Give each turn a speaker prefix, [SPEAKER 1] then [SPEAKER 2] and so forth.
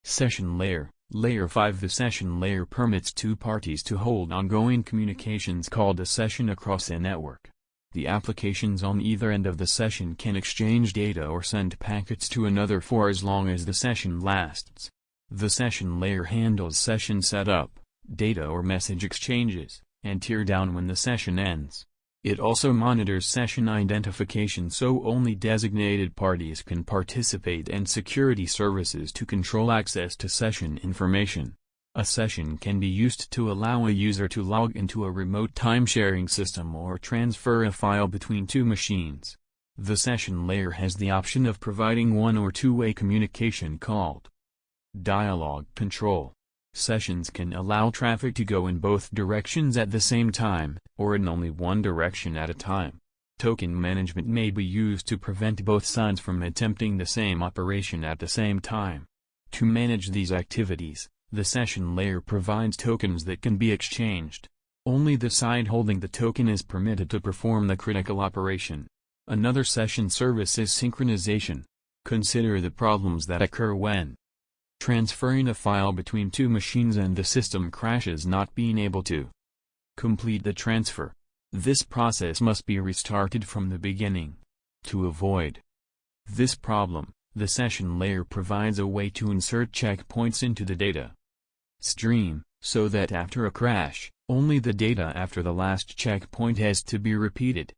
[SPEAKER 1] Session layer, Layer 5. The session layer permits two parties to hold ongoing communications called a session across a network. The applications on either end of the session can exchange data or send packets to another for as long as the session lasts. The session layer handles session setup, data or message exchanges, and teardown when the session ends. It also monitors session identification so only designated parties can participate and security services to control access to session information. A session can be used to allow a user to log into a remote time-sharing system or transfer a file between two machines. The session layer has the option of providing one- or two-way communication called dialogue control. Sessions can allow traffic to go in both directions at the same time, or in only one direction at a time. Token management may be used to prevent both sides from attempting the same operation at the same time. To manage these activities, the session layer provides tokens that can be exchanged. Only the side holding the token is permitted to perform the critical operation. Another session service is synchronization. Consider the problems that occur when transferring a file between two machines and the system crashes, not being able to complete the transfer. This process must be restarted from the beginning. To avoid this problem, the session layer provides a way to insert checkpoints into the data stream, so that after a crash, only the data after the last checkpoint has to be repeated.